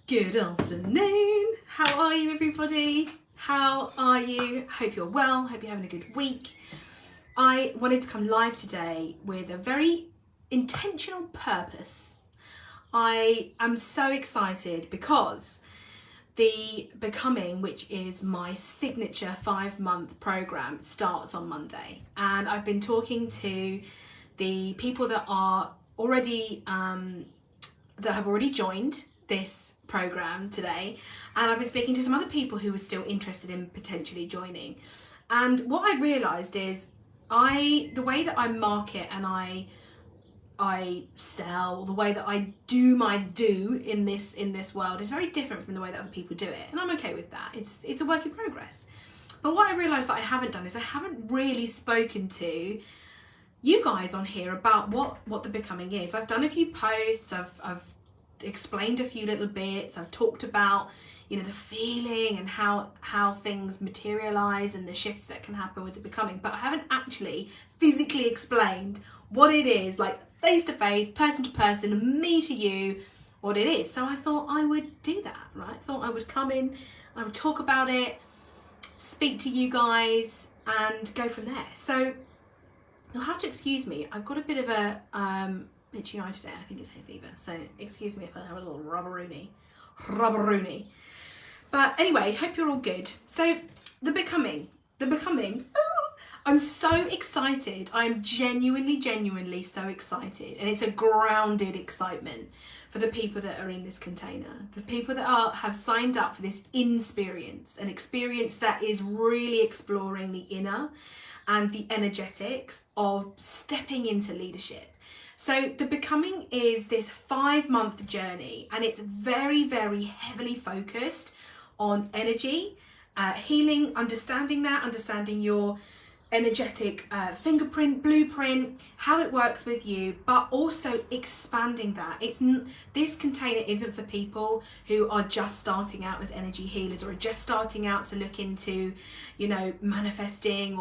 Good afternoon. How are you, everybody? How are you? Hope you're well. Hope you're having a good week. I wanted to come live today with a very intentional purpose. I am so excited because the Becoming, which is my signature 5-month program, starts on Monday. And I've been talking to the people that are already that have already joined this program today, and I've been speaking to some other people who are still interested in potentially joining. And what I realized is the way that I market and I sell, the way that I do my in this world is very different from the way that other people do it, and I'm okay with that. It's a work in progress. But what I realized that I haven't done is I haven't really spoken to you guys on here about what the Becoming is. I've done a few posts, I've explained a few little bits, I've talked about, the feeling and how things materialize and the shifts that can happen with the Becoming, but I haven't actually physically explained what it is, like face to face, person to person, me to you, what it is. So I thought I would do that, right? I thought I would come in, I would talk about it, speak to you guys, and go from there. So you'll have to excuse me. I've got a bit of a itchy eye today. I think it's hay fever. So excuse me if I have a little rubberoony. But anyway, hope you're all good. So the Becoming. I'm so excited. I'm genuinely so excited. And it's a grounded excitement for the people that are in this container. The people that have signed up for this experience, an experience that is really exploring the inner and the energetics of stepping into leadership. So the Becoming is this 5-month journey, and it's very, very heavily focused on energy, healing, understanding your energetic fingerprint, blueprint, how it works with you, but also expanding that. This container isn't for people who are just starting out as energy healers or are just starting out to look into, manifesting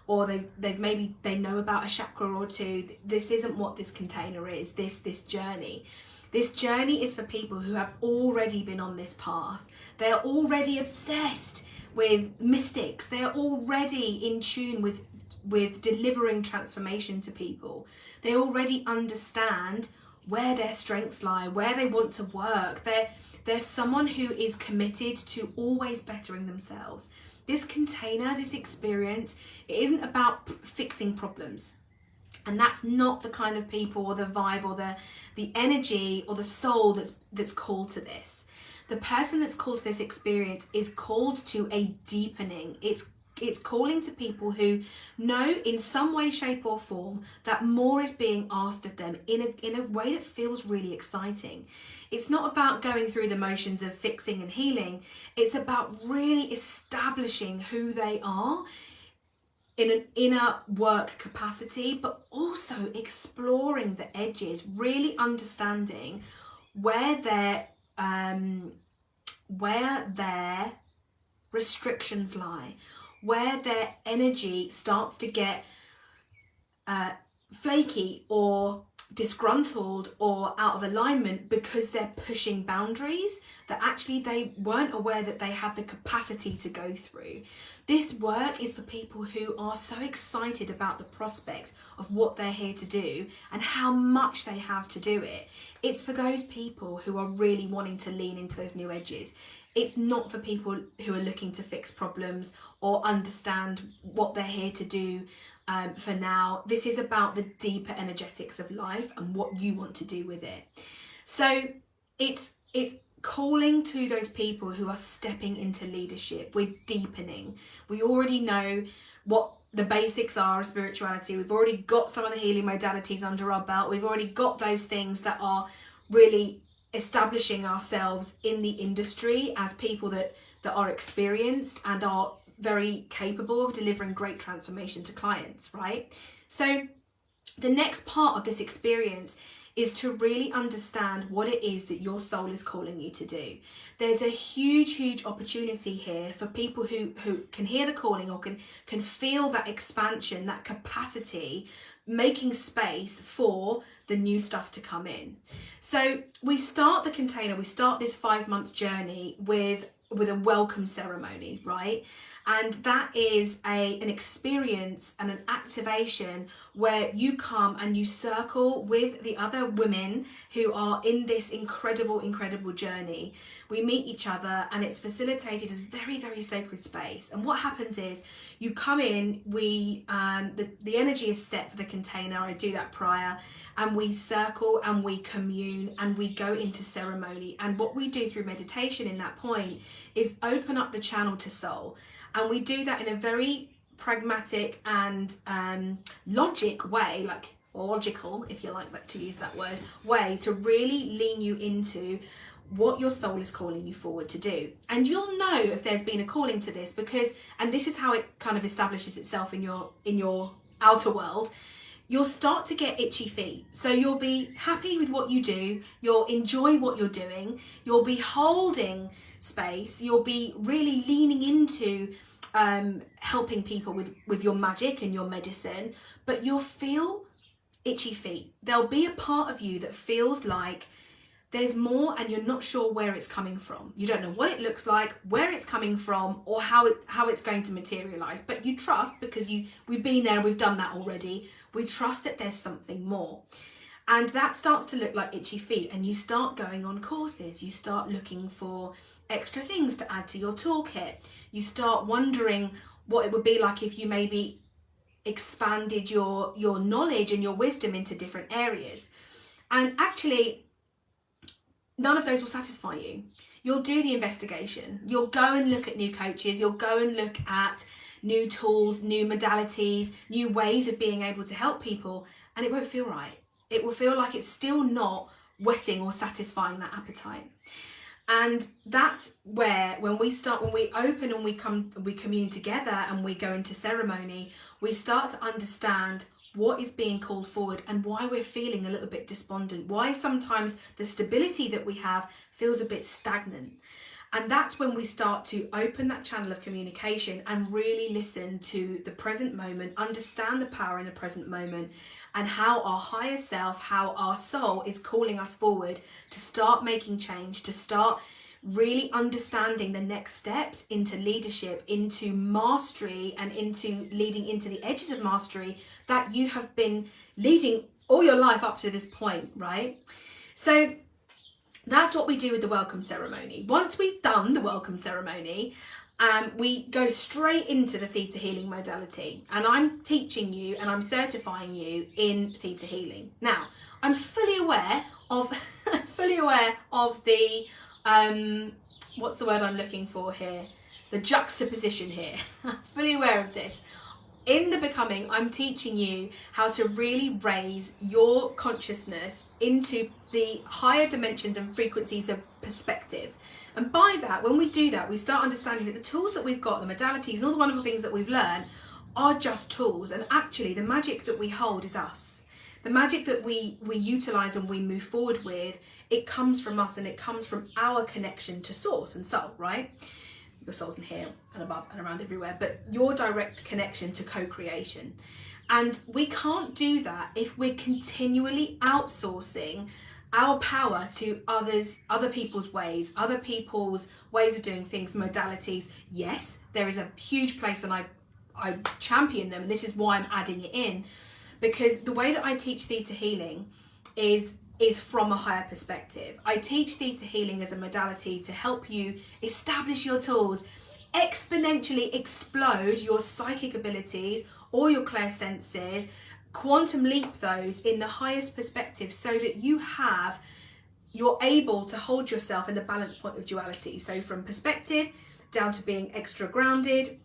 or they know about a chakra or two. This isn't what this container is. This journey. This journey is for people who have already been on this path. They are already obsessed with mystics. They are already in tune with delivering transformation to people. They already understand where their strengths lie, where they want to work. They're someone who is committed to always bettering themselves. This container, this experience, it isn't about fixing problems. And that's not the kind of people or the vibe or the energy or the soul that's called to this. The person that's called to this experience is called to a deepening. It's calling to people who know in some way, shape or form that more is being asked of them in a way that feels really exciting. It's not about going through the motions of fixing and healing. It's about really establishing who they are in an inner work capacity, but also exploring the edges, really understanding where their restrictions lie, where their energy starts to get flaky or disgruntled or out of alignment because they're pushing boundaries that actually they weren't aware that they had the capacity to go through. This work is for people who are so excited about the prospect of what they're here to do and how much they have to do it. It's for those people who are really wanting to lean into those new edges. It's not for people who are looking to fix problems or understand what they're here to do for now. This is about the deeper energetics of life and what you want to do with it. So it's calling to those people who are stepping into leadership. We're deepening. We already know what the basics are of spirituality. We've already got some of the healing modalities under our belt. We've already got those things that are really establishing ourselves in the industry as people that are experienced and are very capable of delivering great transformation to clients, right? So the next part of this experience is to really understand what it is that your soul is calling you to do. There's a huge opportunity here for people who can hear the calling or can feel that expansion, that capacity making space for the new stuff to come in. So we start the container, we start this 5-month journey with a welcome ceremony, right? And that is an experience and an activation where you come and you circle with the other women who are in this incredible journey. We meet each other and it's facilitated as very, very sacred space. And what happens is you come in, the energy is set for the container. I do that prior, and we circle and we commune and we go into ceremony. And what we do through meditation in that point is open up the channel to soul. And we do that in a very pragmatic and logical, if you like to use that word, way to really lean you into what your soul is calling you forward to do. And you'll know if there's been a calling to this, because, and this is how it kind of establishes itself in your outer world, you'll start to get itchy feet. So you'll be happy with what you do, you'll enjoy what you're doing, you'll be holding space, you'll be really leaning into helping people with your magic and your medicine, but you'll feel itchy feet. There'll be a part of you that feels like there's more and you're not sure where it's coming from. You don't know what it looks like, where it's coming from, or how it's going to materialize. But you trust, because we've been there, we've done that already. We trust that there's something more. And that starts to look like itchy feet, and you start going on courses. You start looking for extra things to add to your toolkit. You start wondering what it would be like if you maybe expanded your knowledge and your wisdom into different areas. And actually, none of those will satisfy you. You'll do the investigation. You'll go and look at new coaches. You'll go and look at new tools, new modalities, new ways of being able to help people, and it won't feel right. It will feel like it's still not whetting or satisfying that appetite. And that's where, when we open and we commune together and we go into ceremony, we start to understand what is being called forward and why we're feeling a little bit despondent, why sometimes the stability that we have feels a bit stagnant. And that's when we start to open that channel of communication and really listen to the present moment, understand the power in the present moment, and how our higher self, how our soul is calling us forward to start making change, to start really understanding the next steps into leadership, into mastery, and into leading into the edges of mastery that you have been leading all your life up to this point, right? So that's what we do with the welcome ceremony. Once we've done the welcome ceremony, we go straight into the theta healing modality, and I'm teaching you and I'm certifying you in theta healing. Now, I'm fully aware of the what's the word I'm looking for here? The juxtaposition here. Fully aware of this. In the becoming, I'm teaching you how to really raise your consciousness into the higher dimensions and frequencies of perspective. And by that, when we do that, we start understanding that the tools that we've got, the modalities and all the wonderful things that we've learned are just tools. And actually, the magic that we hold is us. The magic that we utilize and we move forward with, it comes from us, and it comes from our connection to source and soul, right? Your soul's in here and above and around everywhere, but your direct connection to co-creation. And we can't do that if we're continually outsourcing our power to other people's ways of doing things, modalities. Yes, there is a huge place, and I champion them, and this is why I'm adding it in, because the way that I teach theta healing is from a higher perspective. I teach theta healing as a modality to help you establish your tools, exponentially explode your psychic abilities or your clairsenses, quantum leap those in the highest perspective, so that you're able to hold yourself in the balance point of duality. So from perspective down to being extra grounded,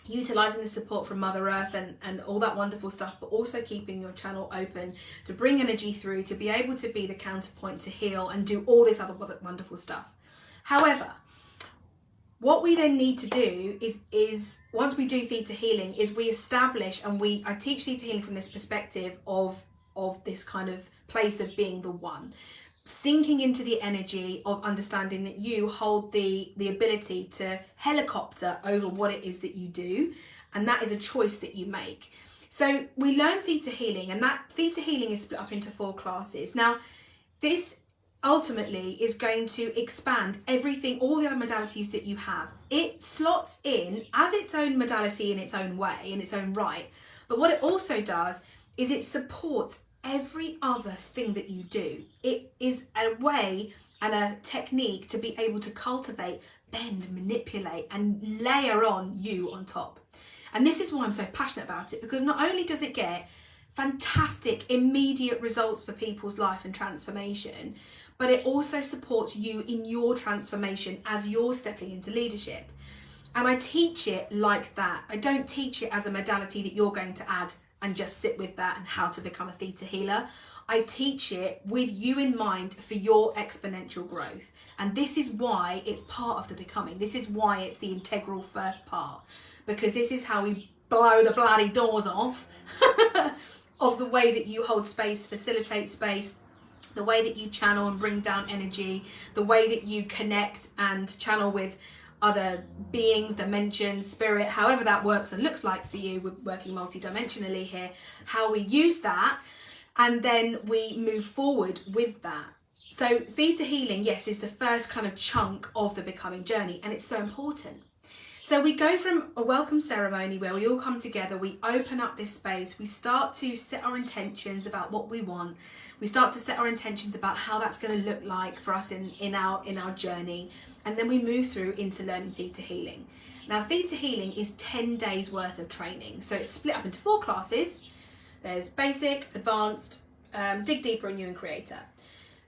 utilizing the support from Mother Earth and all that wonderful stuff, but also keeping your channel open to bring energy through, to be able to be the counterpoint to heal and do all this other wonderful stuff. However, what we then need to do is once we do theta healing, is we establish, and I teach theta healing from this perspective of this kind of place of being the one, sinking into the energy of understanding that you hold the ability to helicopter over what it is that you do, and that is a choice that you make. So we learn theta healing, and that theta healing is split up into 4 classes. Now, this ultimately is going to expand everything, all the other modalities that you have. It slots in as its own modality in its own way, in its own right. But what it also does is it supports every other thing that you do. It is a way and a technique to be able to cultivate, bend, manipulate, and layer on you on top. And this is why I'm so passionate about it, because not only does it get fantastic immediate results for people's life and transformation, but it also supports you in your transformation as you're stepping into leadership. And I teach it like that. I don't teach it as a modality that you're going to add and just sit with that and how to become a theta healer. I teach it with you in mind for your exponential growth. And this is why it's part of the becoming. This is why it's the integral first part, because this is how we blow the bloody doors off of the way that you hold space, facilitate space, the way that you channel and bring down energy, the way that you connect and channel with other beings, dimensions, spirit, however that works and looks like for you. We're working multidimensionally here, how we use that, and then we move forward with that. So theta healing, yes, is the first kind of chunk of the becoming journey, and it's so important. So we go from a welcome ceremony where we all come together, we open up this space, we start to set our intentions about what we want, we start to set our intentions about how that's going to look like for us in our journey, and then we move through into learning theta healing. Now, theta healing is 10 days worth of training, so it's split up into 4 classes. There's basic, advanced, dig deeper, and new and creator.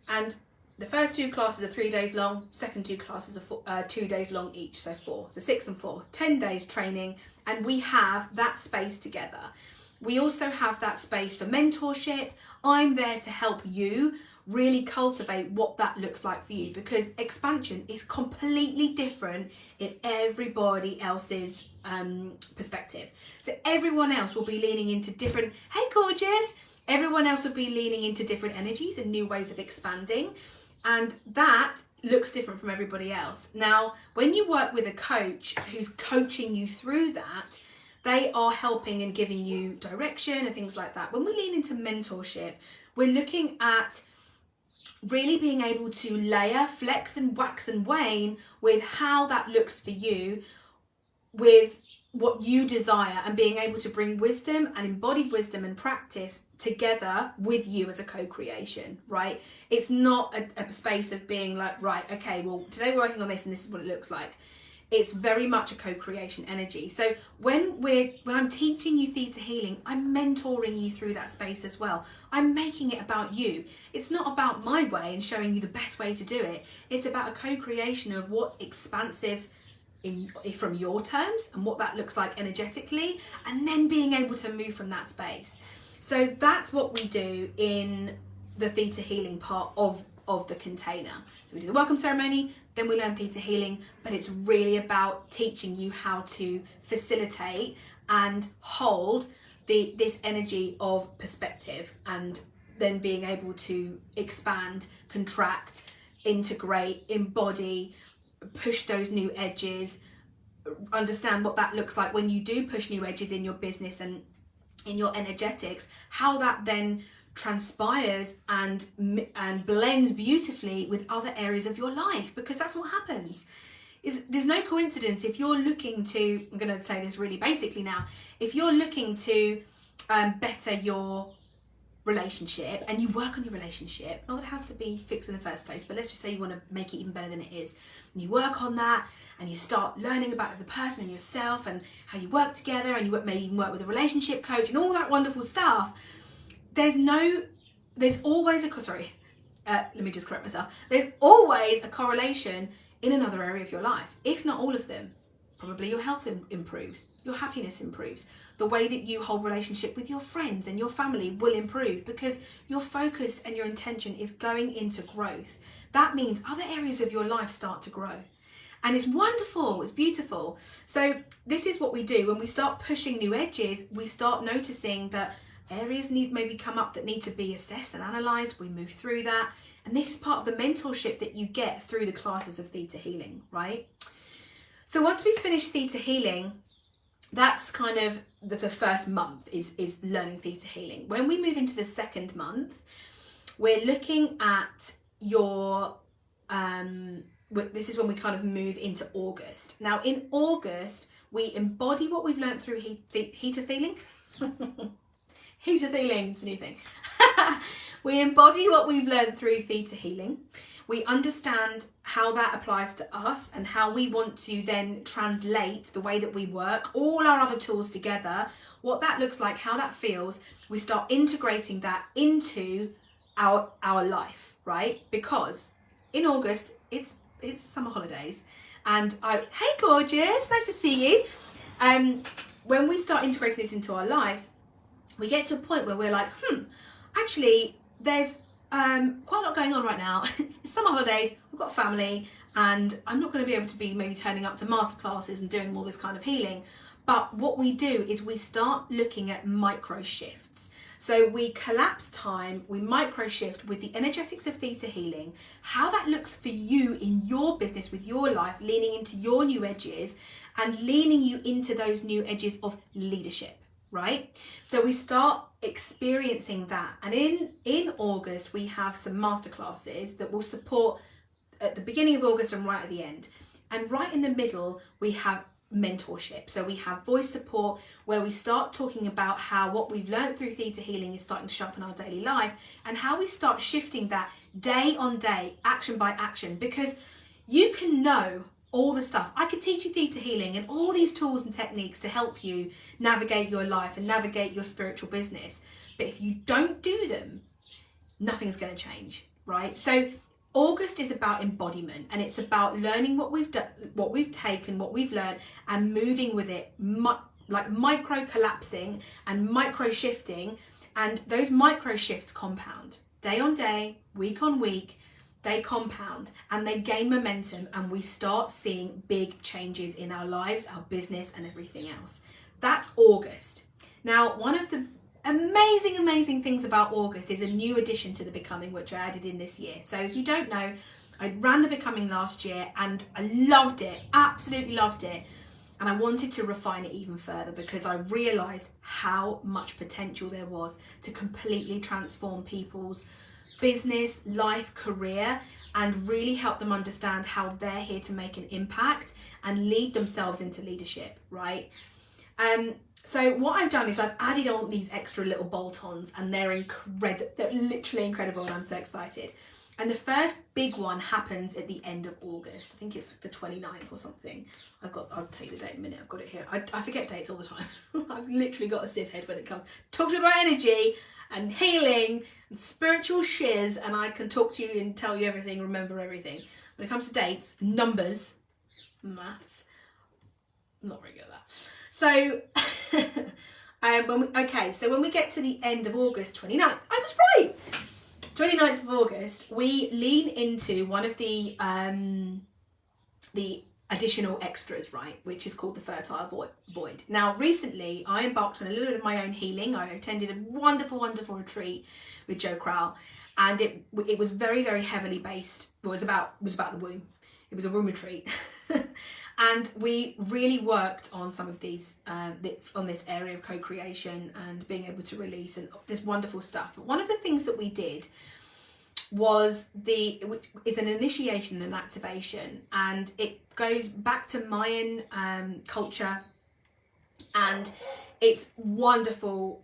And the first 2 classes are 3 days long, second 2 classes are 2 days long each, so 4. So 6 and 4, 10 days training, and we have that space together. We also have that space for mentorship. I'm there to help you really cultivate what that looks like for you, because expansion is completely different in everybody else's perspective. So everyone else will be leaning into different, hey gorgeous, everyone else will be leaning into different energies and new ways of expanding. And that looks different from everybody else. Now, when you work with a coach who's coaching you through that, they are helping and giving you direction and things like that. When we lean into mentorship, we're looking at really being able to layer, flex and wax and wane with how that looks for you, with what you desire, and being able to bring wisdom and embodied wisdom and practice together with you as a co-creation, right? It's not a space of being like, right, okay, well, today we're working on this and this is what it looks like. It's very much a co-creation energy. So when I'm teaching you theta healing, I'm mentoring you through that space as well. I'm making it about you. It's not about my way and showing you the best way to do it. It's about a co-creation of what's expansive from your terms and what that looks like energetically, and then being able to move from that space. So that's what we do in the theta healing part of the container. So we do the welcome ceremony, then we learn theta healing, but it's really about teaching you how to facilitate and hold this energy of perspective, and then being able to expand, contract, integrate, embody, push those new edges, understand what that looks like when you do push new edges in your business and in your energetics, how that then transpires and blends beautifully with other areas of your life, because that's what happens. There's no coincidence if you're looking to, I'm going to say this really basically now, if you're looking to better your relationship and you work on your relationship, not that it has to be fixed in the first place, but let's just say you want to make it even better than it is, and you work on that and you start learning about the person and yourself and how you work together, and you maybe even work with a relationship coach and all that wonderful stuff, there's always let me just correct myself. There's always a correlation in another area of your life, if not all of them. Probably your health improves, your happiness improves, the way that you hold relationship with your friends and your family will improve, because your focus and your intention is going into growth. That means other areas of your life start to grow. And it's wonderful, it's beautiful. So this is what we do. When we start pushing new edges, we start noticing that areas maybe come up that need to be assessed and analysed. We move through that. And this is part of the mentorship that you get through the classes of theta healing, right? So once we finish theta healing, that's kind of the first month is learning theta healing. When we move into the second month, we're looking at your this is when we kind of move into August. Now in August, we embody what we've learned through heater feeling. Heater feeling, it's a new thing. We embody what we've learned through theta healing. We understand how that applies to us and how we want to then translate the way that we work, all our other tools together, what that looks like, how that feels. We start integrating that into our life, right? Because in August, it's summer holidays, and hey gorgeous, nice to see you. When we start integrating this into our life, we get to a point where we're like, actually, there's quite a lot going on right now. It's summer holidays, we've got a family, and I'm not going to be able to be maybe turning up to masterclasses and doing all this kind of healing. But what we do is we start looking at micro shifts. So we collapse time, we micro shift with the energetics of theta healing, how that looks for you in your business, with your life, leaning into your new edges and leaning you into those new edges of leadership, right? So we start experiencing that. And in August, we have some masterclasses that will support at the beginning of August and right at the end. And right in the middle, we have mentorship. So we have voice support, where we start talking about how what we've learned through theta healing is starting to show up in our daily life, and how we start shifting that day on day, action by action. Because you can know all the stuff. I could teach you theta healing and all these tools and techniques to help you navigate your life and navigate your spiritual business. But if you don't do them, nothing's going to change, right? So August is about embodiment, and it's about learning what we've done, what we've taken, what we've learned, and moving with it, like micro collapsing and micro shifting. And those micro shifts compound day on day, week on week. They compound and they gain momentum, and we start seeing big changes in our lives, our business, and everything else. That's August. Now, one of the amazing things about August is a new addition to the Becoming, which I added in this year. So if you don't know, I ran the Becoming last year and I loved it, absolutely loved it. And I wanted to refine it even further, because I realized how much potential there was to completely transform people's business, life, career, and really help them understand how they're here to make an impact and lead themselves into leadership, right? So what I've done is I've added on these extra little bolt-ons, and they're literally incredible, and I'm so excited. And the first big one happens at the end of August. I think it's like the 29th or something. I'll tell you the date in a minute. I've got it here. I forget dates all the time. I've literally got a sieve head when it comes. Talk to me about energy and healing and spiritual shiz, and I can talk to you and tell you everything, remember everything. When it comes to dates, numbers, maths, I'm not very good at that. So, so when we get to the end of August, 29th, I was right! 29th of August, we lean into one of the additional extras, right, which is called the Fertile Void. Now, recently, I embarked on a little bit of my own healing. I attended a wonderful retreat with Joe Crowell, and it was very heavily based. It was about the womb. It was a womb retreat. And we really worked on some of these, on this area of co-creation and being able to release and this wonderful stuff. But one of the things that we did was which is an initiation and activation, and it goes back to Mayan culture, and it's a wonderful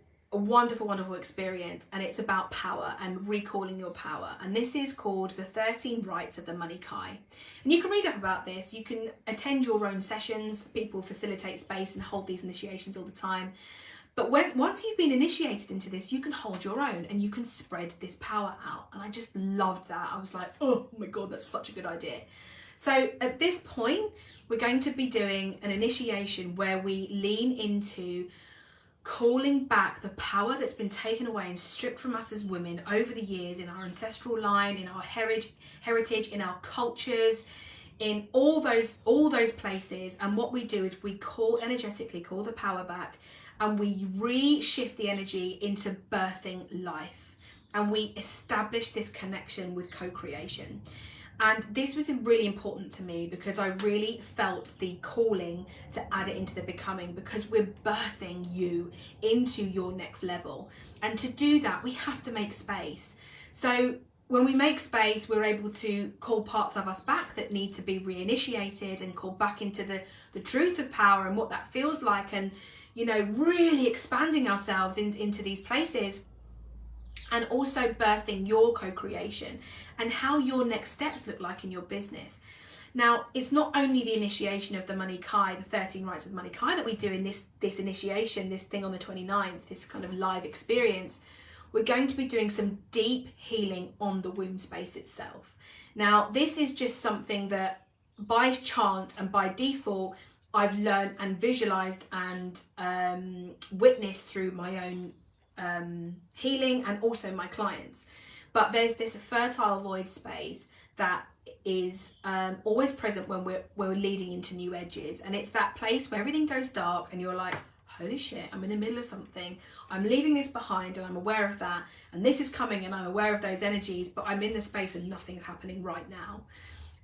experience, and it's about power and recalling your power. And this is called the 13 Rites of the Money Kai. And you can read up about this, you can attend your own sessions, people facilitate space and hold these initiations all the time. But once you've been initiated into this, you can hold your own and you can spread this power out. And I just loved that. I was like, oh my God, that's such a good idea. So at this point, we're going to be doing an initiation where we lean into calling back the power that's been taken away and stripped from us as women over the years, in our ancestral line, in our heritage, in our cultures, in all those places. And what we do is we energetically call the power back, and we re-shift the energy into birthing life, and we establish this connection with co-creation. And this was really important to me because I really felt the calling to add it into the becoming, because we're birthing you into your next level. And to do that, we have to make space. So when we make space, we're able to call parts of us back that need to be reinitiated and call back into the truth of power and what that feels like, and, you know, really expanding ourselves into these places. And also birthing your co-creation and how your next steps look like in your business. Now, it's not only the initiation of the Money Kai, the 13 Rites of the Money Kai that we do in this initiation, this thing on the 29th, this kind of live experience. We're going to be doing some deep healing on the womb space itself. Now, this is just something that by chance and by default, I've learned and visualized and witnessed through my own healing and also my clients. But there's this fertile void space that is always present when we're leading into new edges, and it's that place where everything goes dark and you're like, holy shit, I'm in the middle of something, I'm leaving this behind and I'm aware of that, and this is coming and I'm aware of those energies, but I'm in the space and nothing's happening right now.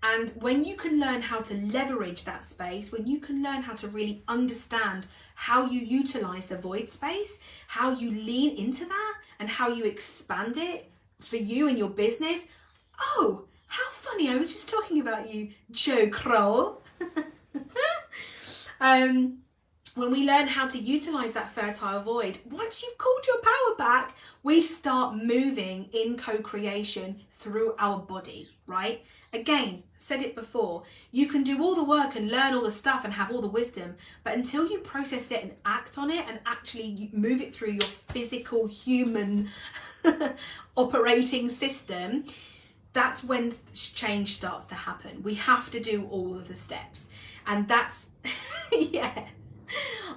And when you can learn how to leverage that space, when you can learn how to really understand how you utilize the void space, how you lean into that, and how you expand it for you and your business. Oh, how funny, I was just talking about you, Joe Kroll. When we learn how to utilize that fertile void, once you've called your power back, we start moving in co-creation through our body, right? Again, said it before, you can do all the work and learn all the stuff and have all the wisdom, but until you process it and act on it and actually move it through your physical human operating system, that's when change starts to happen. We have to do all of the steps. And that's, yeah.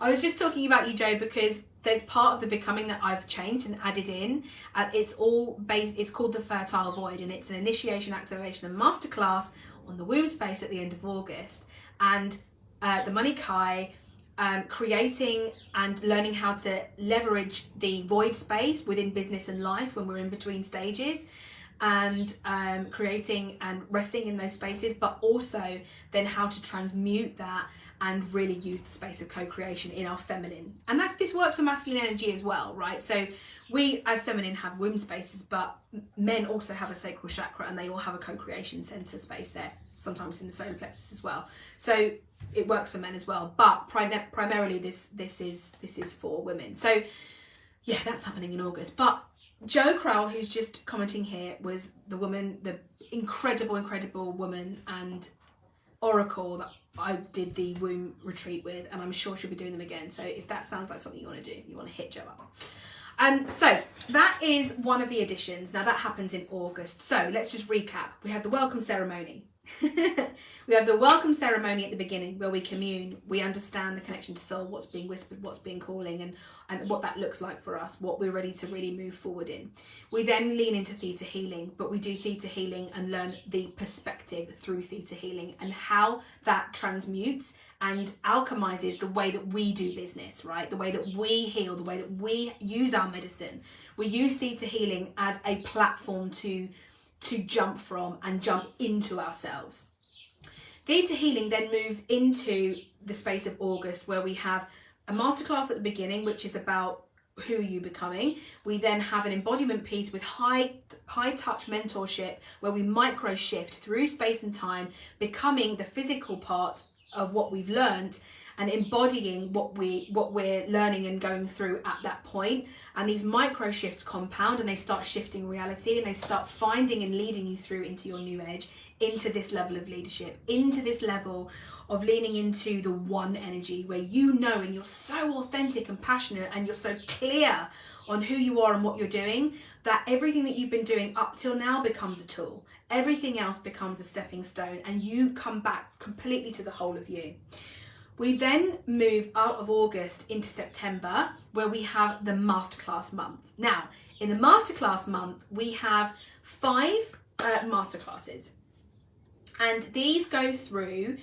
I was just talking about you, Joe, because there's part of the becoming that I've changed and added in. It's all based, it's called the Fertile Void, and it's an initiation, activation and masterclass on the womb space at the end of August. And the Money Kai, creating and learning how to leverage the void space within business and life when we're in between stages, and creating and resting in those spaces, but also then how to transmute that and really use the space of co-creation in our feminine. And this works for masculine energy as well, right? So we as feminine have womb spaces, but men also have a sacral chakra, and they all have a co-creation center space there, sometimes in the solar plexus as well. So it works for men as well, but primarily this is for women. So yeah, that's happening in August. But Jo Crowell, who's just commenting here, was the woman, the incredible woman and oracle that I did the womb retreat with, and I'm sure she'll be doing them again. So if that sounds like something you want to do, you want to hit Jo up. So that is one of the editions. Now that happens in August. So let's just recap. We had the welcome ceremony. We have the welcome ceremony at the beginning where we commune, we understand the connection to soul, what's being whispered, what's being calling, and what that looks like for us, what we're ready to really move forward in. We then lean into theta healing, but we do theta healing and learn the perspective through theta healing and how that transmutes and alchemizes the way that we do business, right? The way that we heal, the way that we use our medicine. We use theta healing as a platform to jump from and jump into ourselves. Theta healing then moves into the space of August, where we have a masterclass at the beginning, which is about who are you becoming. We then have an embodiment piece with high touch mentorship, where we micro shift through space and time, becoming the physical part of what we've learned and embodying what we're learning and going through at that point. And these micro shifts compound and they start shifting reality, and they start finding and leading you through into your new edge, into this level of leadership, into this level of leaning into the one energy where you know, and you're so authentic and passionate, and you're so clear on who you are and what you're doing, that everything that you've been doing up till now becomes a tool. Everything else becomes a stepping stone, and you come back completely to the whole of you. We then move out of August into September, where we have the masterclass month. Now, in the masterclass month, we have 5 masterclasses, and these go through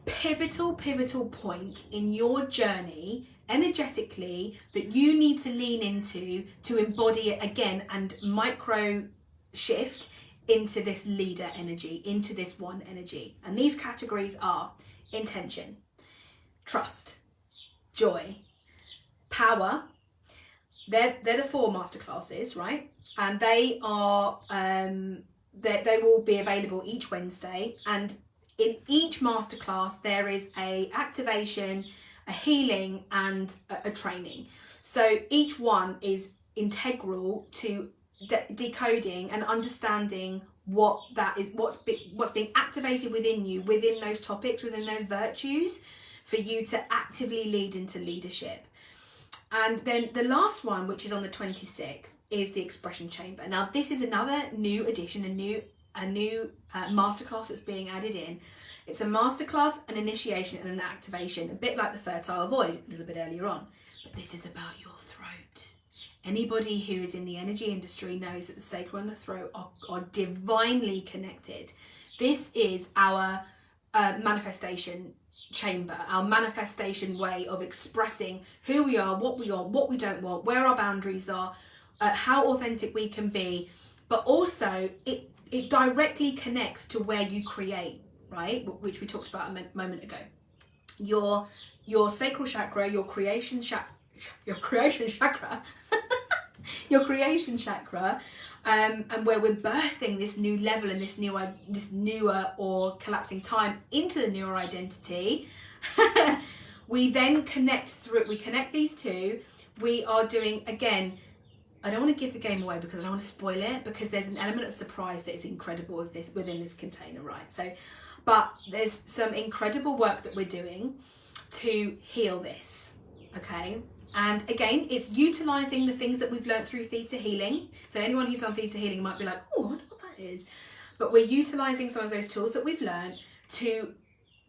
pivotal points in your journey energetically that you need to lean into to embody it again and micro shift into this leader energy, into this one energy. And these categories are intention, trust, joy, power. They're the 4 masterclasses, right? And they are they will be available each Wednesday, and in each masterclass there is a activation, a healing, and a training. So each one is integral to decoding and understanding what that is, what's being activated within you, within those topics, within those virtues, for you to actively lead into leadership. And then the last one, which is on the 26th, is the expression chamber. Now this is another new addition, a new masterclass that's being added in. It's a masterclass, an initiation, and an activation, a bit like the fertile void a little bit earlier on. But this is about your throat. Anybody who is in the energy industry knows that the sacral and the throat are divinely connected. This is our manifestation chamber, our manifestation way of expressing who we are, what we don't want, where our boundaries are, how authentic we can be, but also it directly connects to where you create, right? Which we talked about a moment ago. Your sacral chakra, your creation chakra, your creation chakra, and where we're birthing this new level and this newer or collapsing time into the newer identity. We then connect these two. We are doing, again, I don't want to give the game away because I don't want to spoil it, because there's an element of surprise that is incredible with this within this container, right? So, but there's some incredible work that we're doing to heal this, okay? And again, it's utilising the things that we've learned through theta healing. So anyone who's done theta healing might be like, oh, I wonder what that is. But we're utilising some of those tools that we've learned to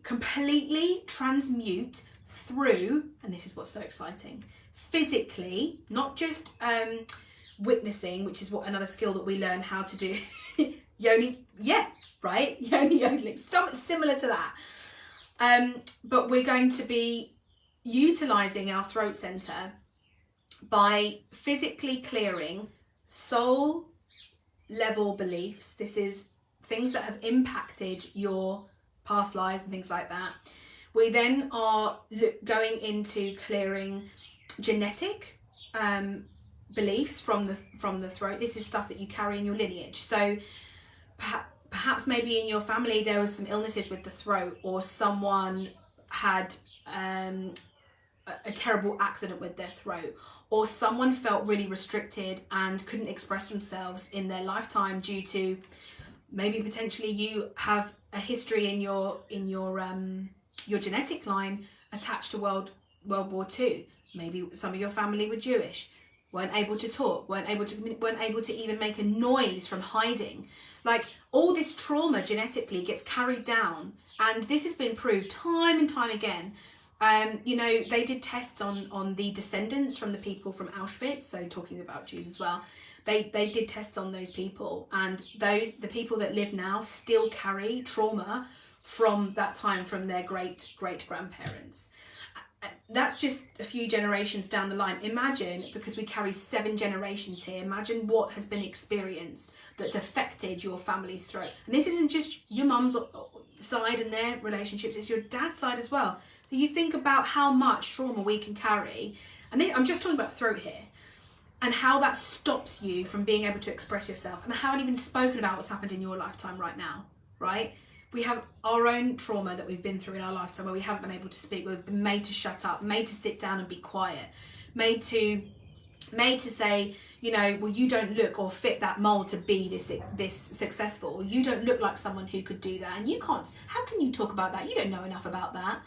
completely transmute through, and this is what's so exciting, physically, not just witnessing, which is what another skill that we learn how to do. Yoni, yeah, right? Yoni yodeling, something similar to that. But we're going to be utilising our throat centre by physically clearing soul level beliefs. This is things that have impacted your past lives and things like that. We then are going into clearing genetic beliefs from the throat. This is stuff that you carry in your lineage. So perhaps maybe in your family there was some illnesses with the throat, or someone had a terrible accident with their throat, or someone felt really restricted and couldn't express themselves in their lifetime due to maybe potentially you have a history in your genetic line attached to World War II. Maybe some of your family were Jewish, weren't able to talk, weren't able to even make a noise from hiding. Like, all this trauma genetically gets carried down, and this has been proved time and time again. You know, they did tests on the descendants from the people from Auschwitz, so talking about Jews as well. They did tests on those people, and the people that live now still carry trauma from that time, from their great grandparents. That's just a few generations down the line. Imagine, because we carry 7 generations here, imagine what has been experienced that's affected your family's throat. And this isn't just your mum's side and their relationships, it's your dad's side as well. So you think about how much trauma we can carry, and I'm just talking about throat here, and how that stops you from being able to express yourself. And I haven't even spoken about what's happened in your lifetime right now, right? We have our own trauma that we've been through in our lifetime where we haven't been able to speak. We've been made to shut up, made to sit down and be quiet, made to say, you know, well, you don't look or fit that mold to be this successful. You don't look like someone who could do that, and you can't. How can you talk about that? You don't know enough about that.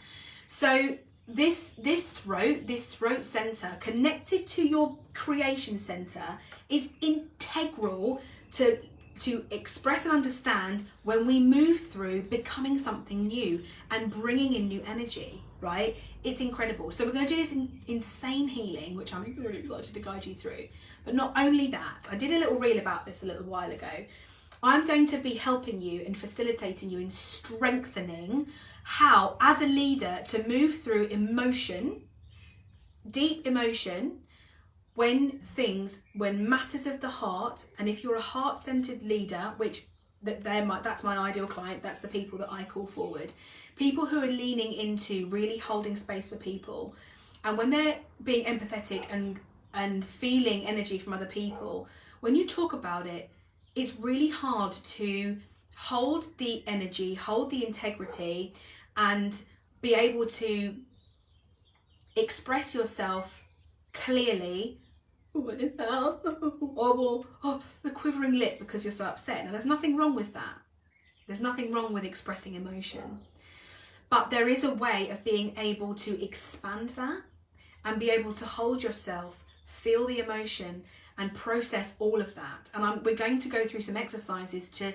So this throat center connected to your creation center is integral to express and understand when we move through becoming something new and bringing in new energy, right? It's incredible. So we're going to do this insane healing, which I'm really excited to guide you through. But not only that, I did a little reel about this a little while ago. I'm going to be helping you and facilitating you in strengthening how, as a leader, to move through emotion, deep emotion, when matters of the heart, and if you're a heart-centered leader, which that's my ideal client. That's the people that I call forward. People who are leaning into really holding space for people. And when they're being empathetic and feeling energy from other people, when you talk about it, it's really hard to hold the energy, hold the integrity, and be able to express yourself clearly without the quivering lip because you're so upset. Now, there's nothing wrong with that. There's nothing wrong with expressing emotion. But there is a way of being able to expand that and be able to hold yourself, feel the emotion, and process all of that. And we're going to go through some exercises to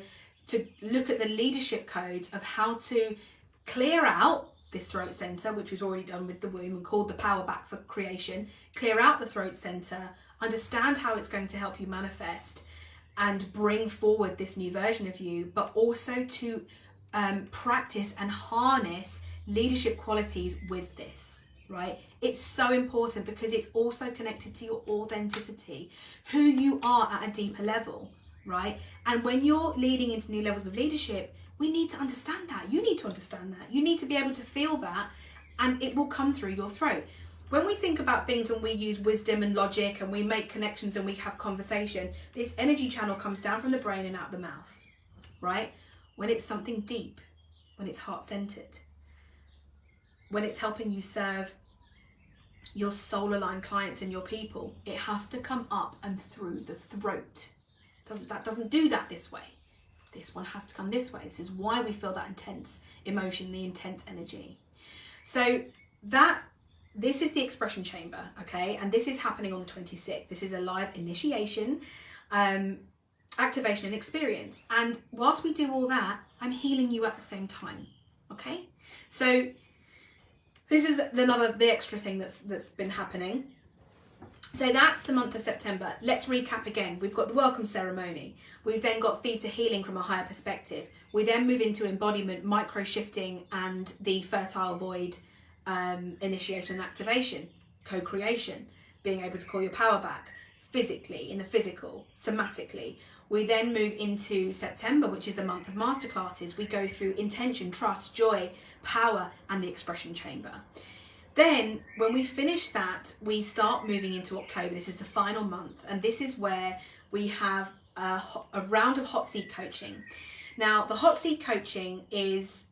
look at the leadership codes of how to clear out this throat center, which we've already done with the womb and called the power back for creation. Clear out the throat center, understand how it's going to help you manifest and bring forward this new version of you, but also to practice and harness leadership qualities with this, right? It's so important because it's also connected to your authenticity, who you are at a deeper level, right? And when you're leading into new levels of leadership, we need to understand that. You need to understand that. You need to be able to feel that, and it will come through your throat. When we think about things and we use wisdom and logic and we make connections and we have conversation, this energy channel comes down from the brain and out the mouth, right? When it's something deep, when it's heart-centered, when it's helping you serve your soul-aligned clients and your people, it has to come up and through the throat. That doesn't do that this way. This one has to come this way. This is why we feel that intense emotion, the intense energy. So this is the expression chamber, okay? And this is happening on the 26th. This is a live initiation, activation and experience. And whilst we do all that, I'm healing you at the same time, okay? So this is the extra thing that's been happening. So that's the month of September. Let's recap again. We've got the welcome ceremony. We've then got feed to healing from a higher perspective. We then move into embodiment, micro shifting, and the fertile void initiation and activation, co-creation, being able to call your power back physically, in the physical, somatically. We then move into September, which is the month of masterclasses. We go through intention, trust, joy, power, and the expression chamber. Then when we finish that, we start moving into October. This is the final month, and this is where we have a round of hot seat coaching. Now, the hot seat coaching is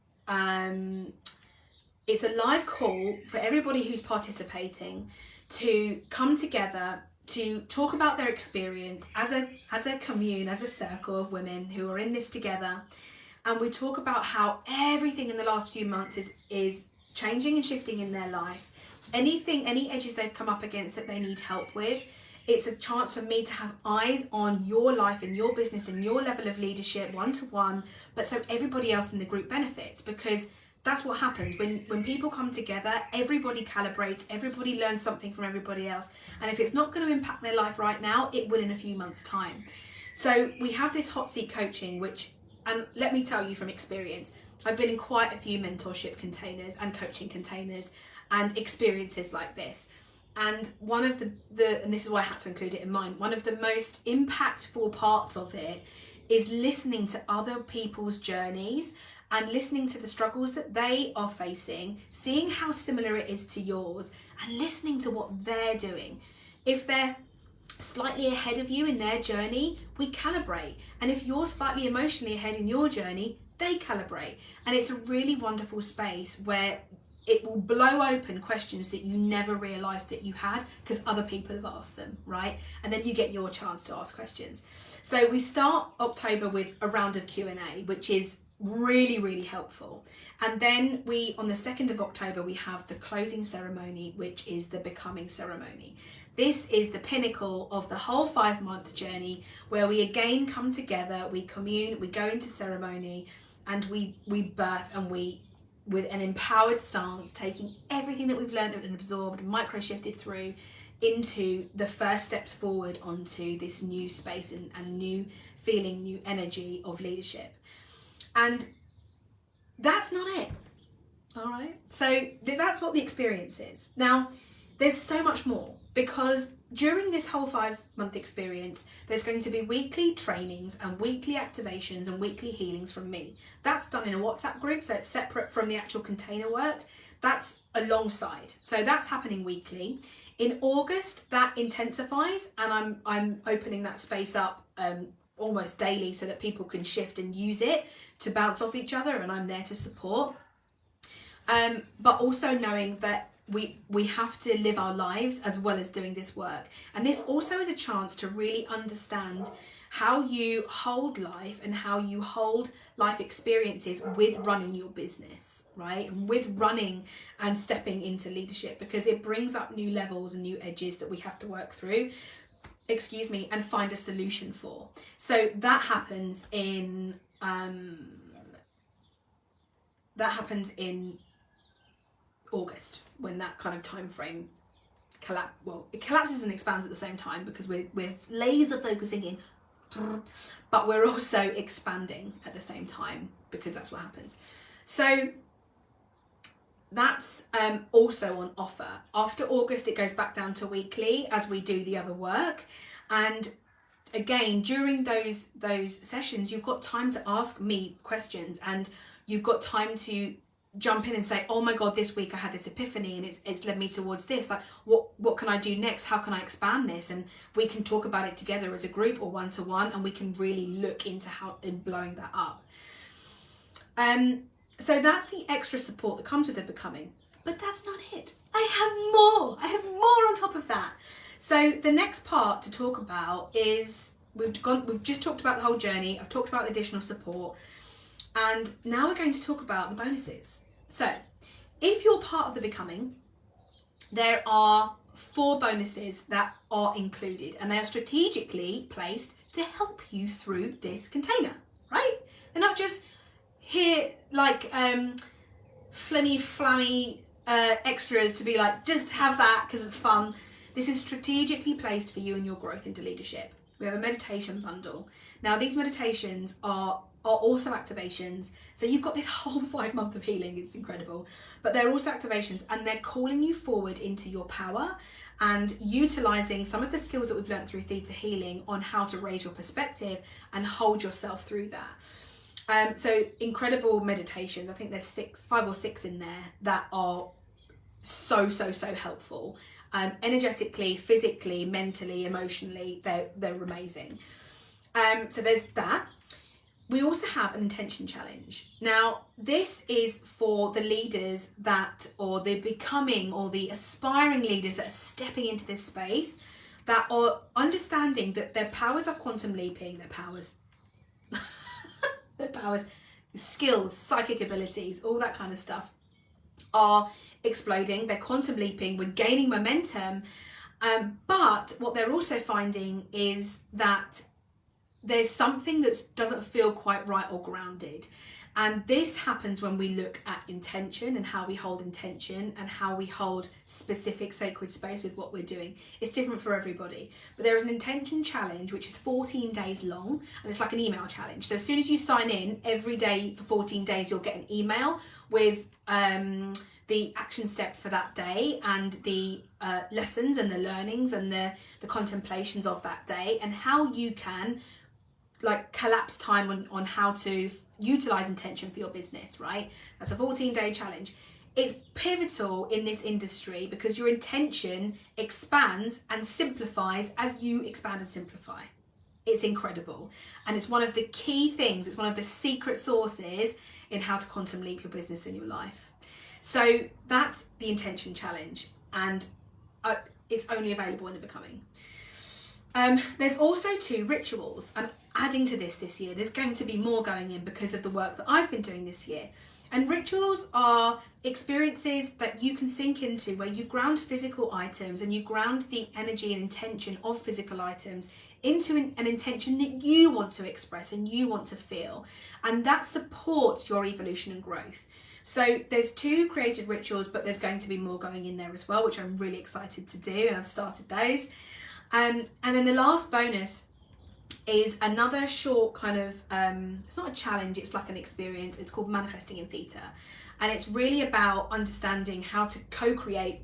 it's a live call for everybody who's participating to come together to talk about their experience as a commune, as a circle of women who are in this together. And we talk about how everything in the last few months is changing and shifting in their life. Any edges they've come up against that they need help with, it's a chance for me to have eyes on your life and your business and your level of leadership one-to-one, but so everybody else in the group benefits, because that's what happens when people come together. Everybody calibrates, everybody learns something from everybody else, and if it's not going to impact their life right now, it will in a few months' time. So we have this hot seat coaching, which, and let me tell you from experience, I've been in quite a few mentorship containers and coaching containers and experiences like this. And one of the and this is why I had to include it in mine, one of the most impactful parts of it is listening to other people's journeys and listening to the struggles that they are facing, seeing how similar it is to yours, and listening to what they're doing. If they're slightly ahead of you in their journey, we calibrate. And if you're slightly emotionally ahead in your journey, they calibrate. And it's a really wonderful space where it will blow open questions that you never realised that you had because other people have asked them, right? And then you get your chance to ask questions. So we start October with a round of Q&A, which is really, really helpful. And then on the 2nd of October, we have the closing ceremony, which is the becoming ceremony. This is the pinnacle of the whole 5-month journey, where we again come together, we commune, we go into ceremony, and we birth, and we, with an empowered stance, taking everything that we've learned and absorbed, micro-shifted through, into the first steps forward onto this new space and new feeling, new energy of leadership. And that's not it, all right? So that's what the experience is. Now, there's so much more, because during this whole 5-month experience, there's going to be weekly trainings and weekly activations and weekly healings from me. That's done in a WhatsApp group, so it's separate from the actual container work. That's alongside. So that's happening weekly. In August, that intensifies, and I'm opening that space up almost daily so that people can shift and use it to bounce off each other, and I'm there to support. But also knowing that we have to live our lives as well as doing this work. And this also is a chance to really understand how you hold life and how you hold life experiences with running your business, right? And with running and stepping into leadership, because it brings up new levels and new edges that we have to work through, and find a solution for. So that happens in August, when that kind of time frame it collapses and expands at the same time, because we're laser focusing in, but we're also expanding at the same time, because that's what happens. So that's also on offer. After August, it goes back down to weekly as we do the other work. And again, during those sessions, you've got time to ask me questions, and you've got time to jump in and say, oh my God, this week I had this epiphany and it's led me towards this. Like, what can I do next? How can I expand this? And we can talk about it together as a group or one-to-one, and we can really look into how in blowing that up. So that's the extra support that comes with the becoming. But that's not it. I have more on top of that. So the next part to talk about is, we've just talked about the whole journey. I've talked about the additional support. And now we're going to talk about the bonuses. So if you're part of the becoming, there are 4 bonuses that are included, and they are strategically placed to help you through this container, right? They're not just here like flimmy, flammy extras to be like, just have that because it's fun. This is strategically placed for you and your growth into leadership. We have a meditation bundle. Now, these meditations are also activations. So you've got this whole 5 month of healing. It's incredible. But they're also activations, and they're calling you forward into your power and utilizing some of the skills that we've learned through Theta Healing on how to raise your perspective and hold yourself through that. So incredible meditations. I think there's 5 or 6 in there that are so helpful. Energetically, physically, mentally, emotionally, they're amazing. So there's that. We also have an intention challenge. Now, this is for the leaders or the becoming, or the aspiring leaders that are stepping into this space, that are understanding that their powers are quantum leaping, their powers, skills, psychic abilities, all that kind of stuff are exploding. They're quantum leaping, we're gaining momentum. But what they're also finding is that there's something that doesn't feel quite right or grounded. And this happens when we look at intention and how we hold intention and how we hold specific sacred space with what we're doing. It's different for everybody. But there is an intention challenge, which is 14 days long, and it's like an email challenge. So as soon as you sign in, every day for 14 days, you'll get an email with the action steps for that day, and the lessons and the learnings and the contemplations of that day, and how you can collapse time on how to utilize intention for your business, right? That's a 14-day challenge. It's pivotal in this industry because your intention expands and simplifies as you expand and simplify. It's incredible. And it's one of the key things, it's one of the secret sources in how to quantum leap your business and your life. So that's the intention challenge, and it's only available in the becoming. There's also 2 rituals. I'm adding to this year. There's going to be more going in because of the work that I've been doing this year. And rituals are experiences that you can sink into, where you ground physical items and you ground the energy and intention of physical items into an intention that you want to express and you want to feel. And that supports your evolution and growth. So there's 2 created rituals, but there's going to be more going in there as well, which I'm really excited to do, and I've started those. And then the last bonus is another short kind of, it's not a challenge, it's like an experience. It's called Manifesting in Theta. And it's really about understanding how to co-create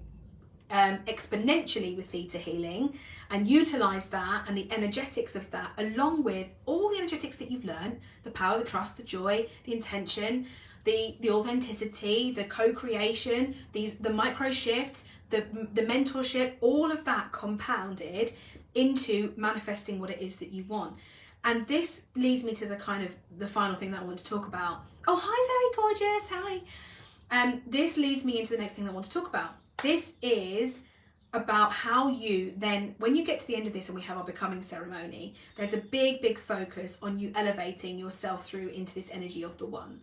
exponentially with theta healing and utilize that and the energetics of that, along with all the energetics that you've learned, the power, the trust, the joy, the intention, the authenticity, the co-creation, the micro shifts, the mentorship, all of that compounded into manifesting what it is that you want. And this leads me to the final thing that I want to talk about. Oh, hi Zoe, gorgeous, hi. This leads me into the next thing that I want to talk about. This is about how you then, when you get to the end of this and we have our becoming ceremony, there's a big focus on you elevating yourself through into this energy of the one.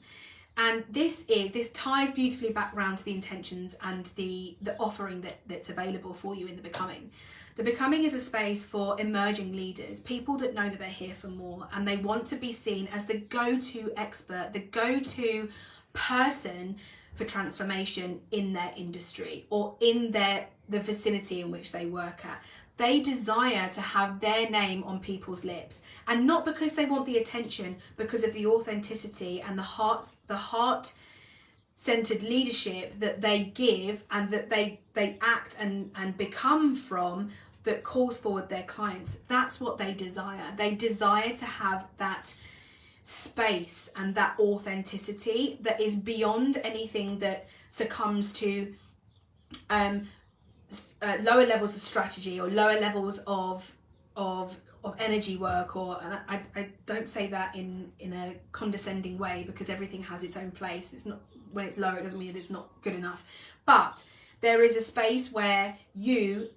And this ties beautifully back around to the intentions and the offering that's available for you in the becoming. The becoming is a space for emerging leaders, people that know that they're here for more and they want to be seen as the go-to expert, the go-to person for transformation in their industry or in the vicinity in which they work at. They desire to have their name on people's lips, and not because they want the attention, because of the authenticity and the heart-centered leadership that they give and that they act and become from, that calls forward their clients. That's what they desire. They desire to have that space and that authenticity that is beyond anything that succumbs to lower levels of strategy or lower levels of energy work, and I don't say that in a condescending way, because everything has its own place. It's not, when it's lower, it doesn't mean that it's not good enough. But there is a space where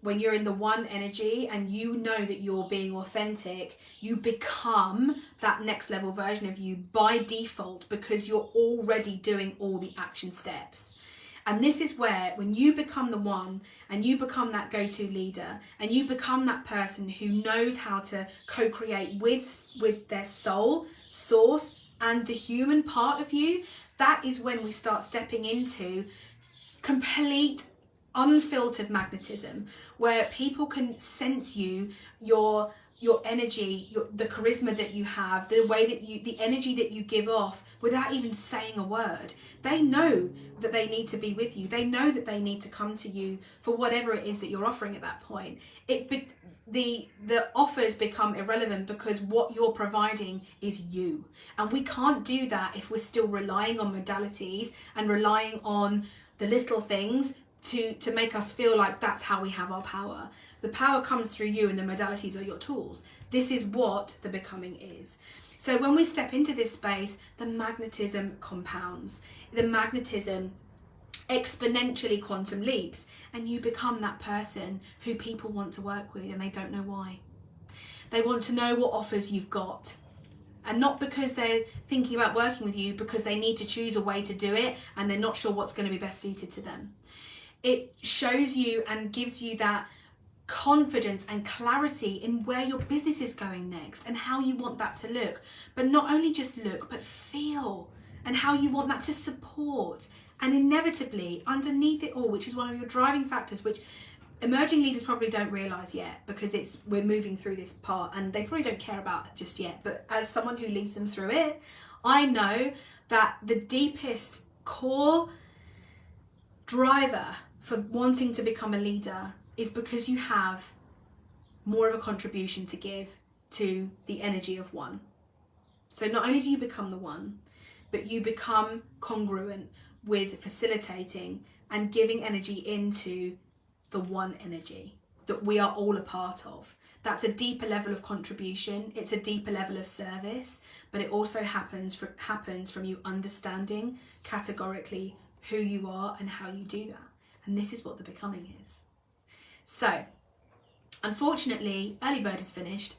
when you're in the one energy and you know that you're being authentic, you become that next level version of you by default, because you're already doing all the action steps. And this is where, when you become the one and you become that go-to leader and you become that person who knows how to co-create with their soul, source, and the human part of you, that is when we start stepping into complete unfiltered magnetism, where people can sense you, your energy, the charisma that you have, the way that the energy that you give off without even saying a word. They know that they need to be with you. They know that they need to come to you for whatever it is that you're offering at that point. The offers become irrelevant, because what you're providing is you. And we can't do that if we're still relying on modalities and relying on the little things to make us feel like that's how we have our power. The power comes through you, and the modalities are your tools. This is what the becoming is. So when we step into this space, the magnetism compounds. The magnetism exponentially quantum leaps, and you become that person who people want to work with, and they don't know why. They want to know what offers you've got. And not because they're thinking about working with you, because they need to choose a way to do it and they're not sure what's going to be best suited to them. It shows you and gives you that confidence and clarity in where your business is going next and how you want that to look. But not only just look, but feel, and how you want that to support. And inevitably, underneath it all, which is one of your driving factors, which emerging leaders probably don't realise yet, because we're moving through this part and they probably don't care about it just yet. But as someone who leads them through it, I know that the deepest core driver for wanting to become a leader is because you have more of a contribution to give to the energy of one. So not only do you become the one, but you become congruent with facilitating and giving energy into the one energy that we are all a part of. That's a deeper level of contribution. It's a deeper level of service, but it also happens from you understanding categorically who you are and how you do that. And this is what the becoming is. So, unfortunately, early bird is finished.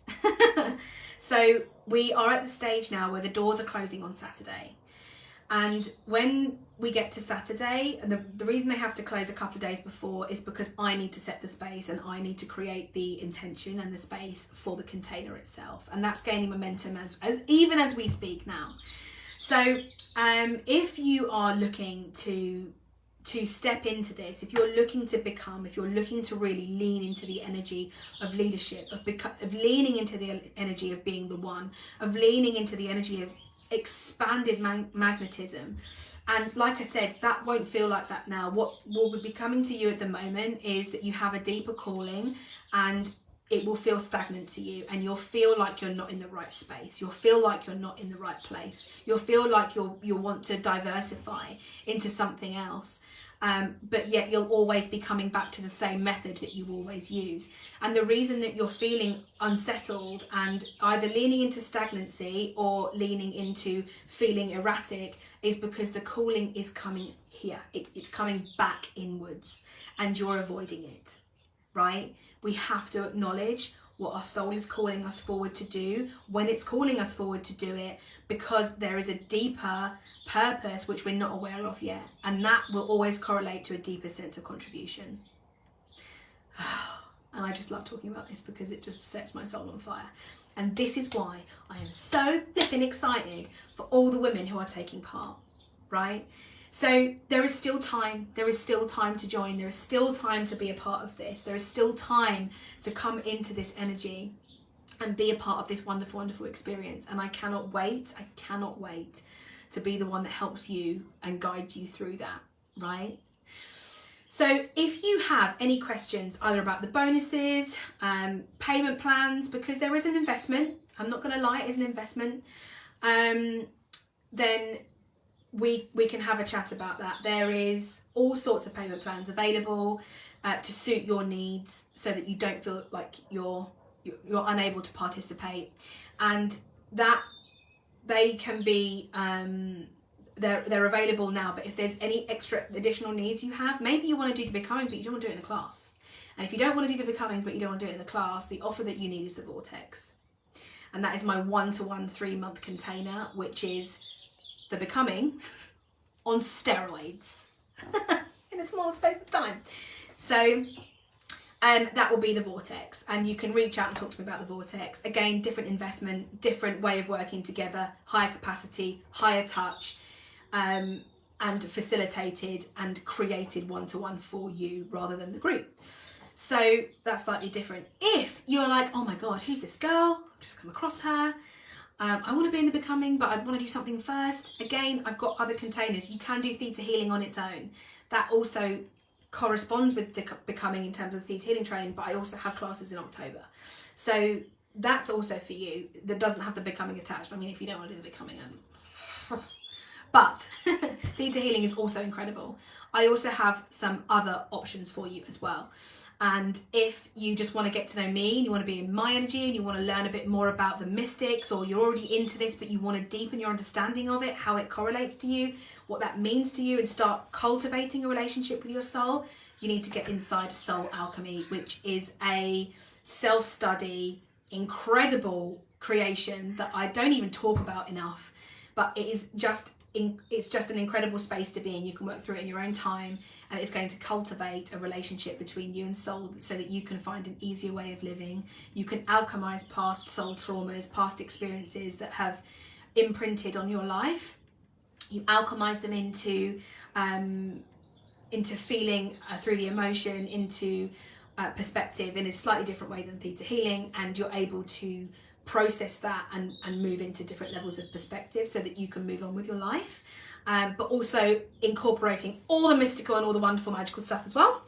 So we are at the stage now where the doors are closing on Saturday. And when we get to Saturday, and the reason they have to close a couple of days before is because I need to set the space and I need to create the intention and the space for the container itself. And that's gaining momentum as even as we speak now. So if you are looking to step into this, if you're looking to become, if you're looking to really lean into the energy of leadership, of leaning into the energy of being the one, of leaning into the energy of expanded magnetism. And like I said, that won't feel like that now. What will be coming to you at the moment is that you have a deeper calling, and it will feel stagnant to you, and you'll feel like you're not in the right space. You'll feel like you're not in the right place. You'll feel like you'll want to diversify into something else. But yet you'll always be coming back to the same method that you always use. And the reason that you're feeling unsettled and either leaning into stagnancy or leaning into feeling erratic is because the calling is coming here. It's coming back inwards, and you're avoiding it, right? We have to acknowledge what our soul is calling us forward to do when it's calling us forward to do it, because there is a deeper purpose which we're not aware of yet, and that will always correlate to a deeper sense of contribution. And I just love talking about this because it just sets my soul on fire. And this is why I am so flipping excited for all the women who are taking part, right? So there is still time. There is still time to join. There is still time to be a part of this. There is still time to come into this energy and be a part of this wonderful, wonderful experience. And I cannot wait to be the one that helps you and guides you through that, right? So if you have any questions either about the bonuses, payment plans, because there is an investment, I'm not going to lie, it is an investment, then we can have a chat about that. There is all sorts of payment plans available to suit your needs, so that you don't feel like you're unable to participate, and that they can be they're available now. But if there's any extra additional needs you have, maybe you want to do the becoming but you don't want to do it in the class, and if you don't want to do the becoming but you don't want to do it in the class, the offer that you need is the Vortex, and that is my 1-to-1 3-month container, which is the becoming on steroids in a small space of time. So that will be the Vortex, and you can reach out and talk to me about the Vortex. Again, different investment, different way of working together, higher capacity, higher touch, and facilitated and created 1-to-1 for you rather than the group. So that's slightly different. If you're like, oh my God, who's this girl? I've just come across her. I want to be in the becoming, but I want to do something first. Again, I've got other containers. You can do theta healing on its own. That also corresponds with the becoming in terms of the theta healing training, but I also have classes in October. So that's also for you. That doesn't have the becoming attached. I mean, if you don't want to do the becoming, but theta healing is also incredible. I also have some other options for you as well. And if you just want to get to know me and you want to be in my energy and you want to learn a bit more about the mystics, or you're already into this but you want to deepen your understanding of it, how it correlates to you, what that means to you, and start cultivating a relationship with your soul, you need to get inside Soul Alchemy, which is a self-study, incredible creation that I don't even talk about enough, but it is it's just an incredible space to be in. You can work through it in your own time, and it's going to cultivate a relationship between you and soul so that you can find an easier way of living. You can alchemize past soul traumas, past experiences that have imprinted on your life. You alchemize them into feeling through the emotion, into perspective in a slightly different way than theta healing, and you're able to process that and move into different levels of perspective so that you can move on with your life, but also incorporating all the mystical and all the wonderful magical stuff as well,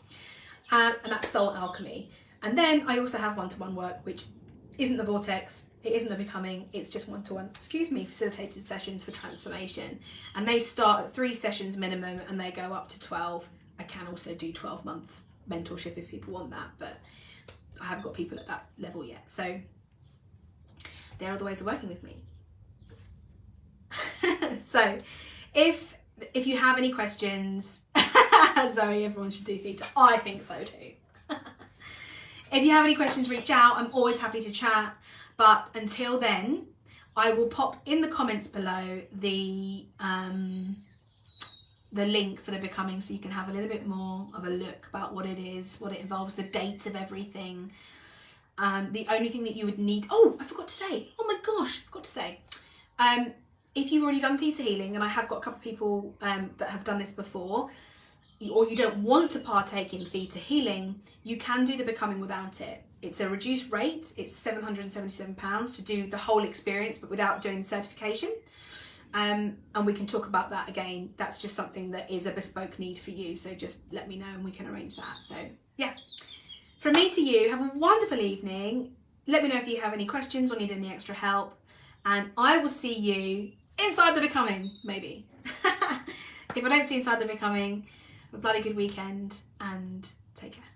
and that's Soul Alchemy. And then I also have 1-to-1 work, which isn't the Vortex, it isn't the becoming, it's just 1-to-1 facilitated sessions for transformation, and they start at 3 sessions minimum and they go up to 12. I can also do 12-month mentorship if people want that, but I haven't got people at that level yet. So there are the ways of working with me. So if you have any questions, Zoe, everyone should do theta. I think so too. If you have any questions, reach out. I'm always happy to chat. But until then, I will pop in the comments below the link for the becoming, so you can have a little bit more of a look about what it is, what it involves, the dates of everything. The only thing that you would need, I forgot to say, if you've already done theta healing, and I have got a couple of people that have done this before, or you don't want to partake in theta healing, you can do the becoming without it. It's a reduced rate, it's £777 to do the whole experience, but without doing the certification. And we can talk about that again. That's just something that is a bespoke need for you. So just let me know and we can arrange that. So yeah, from me to you, have a wonderful evening. Let me know if you have any questions or need any extra help. And I will see you inside the becoming, maybe. If I don't see you inside the becoming, have a bloody good weekend and take care.